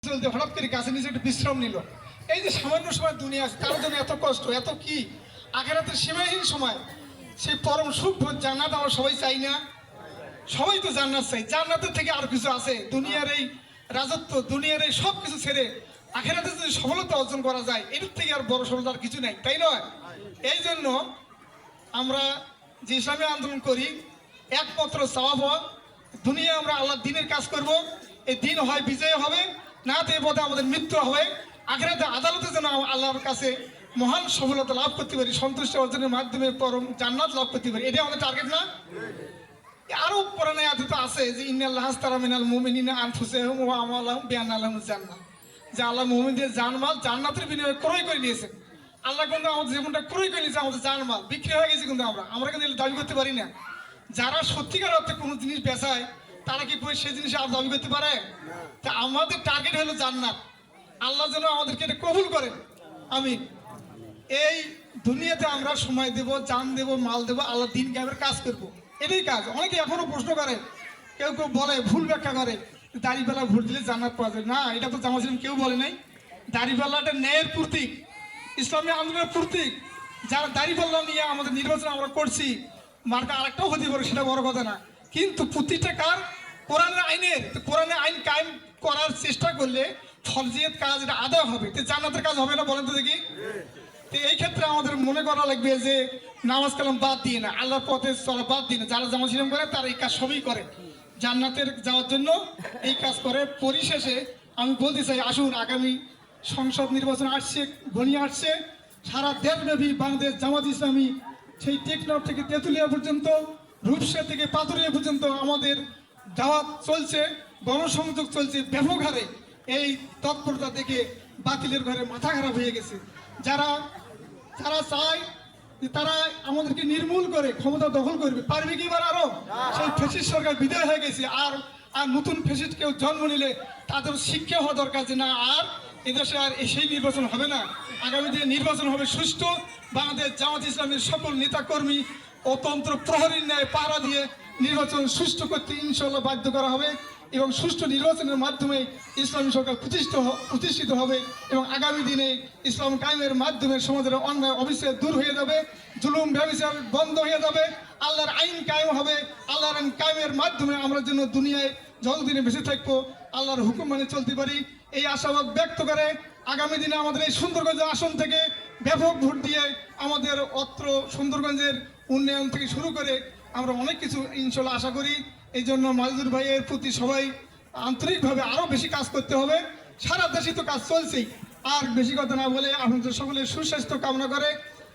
চলতে হঠাৎ করে গাছের নিচে একটু বিশ্রাম নিল। এই যে সামান্য সময় দুনিয়া আছে, তার জন্য এত কষ্ট, এত কি আখিরাতের সীমাহীন সময়, সেই পরম সুখ জান্নাত আমরা সবাই চাই না? সবাই তো জান্নাত চাই। জান্নাতের থেকে আর কিছু আছে? দুনিয়ার এই রাজত্ব, দুনিয়ার এই সব কিছু ছেড়ে আখিরাতে যদি সফলতা অর্জন করা যায়, এর থেকে আর বড় সফলতা আর কিছু নাই, তাই নয়? এই জন্য আমরা যে ইসলামী আন্দোলন করি, একমাত্র চাওয়া পাওয়া, দুনিয়া আমরা আল্লাহর দিনের কাজ করব, এই দিন হয় বিজয় হবে, না তো এ পথে আমাদের মৃত্যু হবে, আখিরাতে আদালতে যেন আল্লাহর কাছে মহান সফলতা লাভ করতে পারি, সন্তুষ্টি অর্জনের মাধ্যমে পরম জান্নাত লাভ করতে পারি। এটাই আমাদের টার্গেট না? আরো পুরানো আয়াতে তো আছে যে ইন্নাল্লাহ আশতারা মিনাল মুমিনিনা আনফুসাহুম ওয়া আমওয়ালাহুম বিআন্না লাহুমুল জান্নাহ, যে আল্লাহ মুমিনদের জানমাল জান্নাতের বিনিময়ে ক্রয় করে নিয়েছেন। আল্লাহ কিন্তু আমাদের জীবনটা ক্রয় করে নিয়েছে, আমাদের জানমাল বিক্রি হয়ে গেছে, কিন্তু আমরা কিন্তু দাবি করতে পারি না। যারা সত্যিকার অর্থে কোনো জিনিস বেচায়, তারা কি সেই জিনিস আর দাবি করতে পারে? তা আমাদের টার্গেট হলো জান্নাত। আল্লাহ যেন আমাদেরকে এটা কবুল করেন, আমিন। এই দুনিয়াতে আমরা সময় দেব, জান দেব, মাল দেব, আল্লাহ দিন কায়েমের কাজ করব, এটাই কাজ। অনেকে এখনো প্রশ্ন করে, কেউ কেউ বলে, ভুল ব্যাখ্যা করে, দাড়িপাল্লা ভোট দিলে জান্নাত পাওয়া যায় না। এটা তো জামাত ইসলাম কেউ বলে নাই। দাড়িপাল্লাটা ন্যায়ের প্রতীক, ইসলামী আন্দোলনের প্রতীক। যারা দাড়িপাল্লা নিয়ে আমাদের নির্বাচন আমরা করছি, মার্কা আরেকটাও হতে পারে, সেটা বড় কথা না, কিন্তু প্রতিটা কার কোরআনের আইনের। কোরআনের আইন কায়েম করার চেষ্টা করলে ফরজিয়ত কাজ এটা আদায় হবে, তো জান্নাতের কাজ হবে না? বলেন তো দেখি। তো এই ক্ষেত্রে আমাদের মনে করা লাগবে যে নামাজ কালাম বাদ দিয়ে না, আল্লাহর পথে চলা বাদ দিয়ে না, যারা জামাত ইসলাম করে তারা এই কাজ সবই করে, জান্নাতের যাওয়ার জন্য এই কাজ করে। পরিশেষে আমি বলতে চাই, আসুন, আগামী সংসদ নির্বাচন আসছে, ঘনিয়ে আসছে, সারা দেশব্যাপী বাংলাদেশ জামাত ইসলামী সেই টেকনাফ থেকে তেঁতুলিয়া পর্যন্ত, রূপসা থেকে পাথুরিয়া পর্যন্ত আমাদের দাওয়াত চলছে, গণসংযোগ চলছে ব্যাপক হারে। এই তৎপরতা দেখে বাতিলের ঘরে মাথা খারাপ হয়ে গেছে। যারা চায় যে তারা আমাদেরকে নির্মূল করে ক্ষমতা দখল করবে, পারবে কি এবার? আরো সেই ফ্যাসিস্ট সরকার বিদায় হয়ে গেছে, আর নতুন ফ্যাসিস্ট কেউ জন্ম নিলে তাদের শিক্ষা হওয়া দরকার যে না, আর এদেশে আর সেই নির্বাচন হবে না। আগামী দিনে নির্বাচন হবে সুষ্ঠু। বাংলাদেশ জামাত ইসলামের সকল নেতাকর্মী অতন্ত্র প্রহরীর ন্যায় পাহারা দিয়ে নির্বাচন সুষ্ঠু করতে ইনশাল্লাহ বাধ্য করা হবে, এবং সুষ্ঠু নির্বাচনের মাধ্যমে ইসলামী সরকার প্রতিষ্ঠিত হবে, এবং আগামী দিনে ইসলাম কায়েমের মাধ্যমে সমাজের অন্যায় অবিশ্বাস দূর হয়ে যাবে, জুলুম ব্যবচার বন্ধ হয়ে যাবে, আল্লাহর আইন কায়েম হবে। আল্লাহর আইন কায়েমের মাধ্যমে আমরা যেন দুনিয়ায় যতদিনে বেঁচে থাকবো আল্লাহর হুকুম মানে চলতে পারি, এই আশাবাদ ব্যক্ত করে আগামী দিনে আমাদের এই সুন্দরগঞ্জ আসন থেকে ব্যাপক ভোট দিয়ে আমাদের অত্র সুন্দরগঞ্জের উন্নয়ন থেকে শুরু করে আমরা অনেক কিছু ইনশাল্লাহ আশা করি। এই জন্য মাজদুর ভাইয়ের প্রতি সবাই আন্তরিকভাবে আরও বেশি কাজ করতে হবে। সারা দেশে তো কাজ চলছেই। আর বেশি কথা না বলে আপনাদের সকলের সুস্বাস্থ্য কামনা করে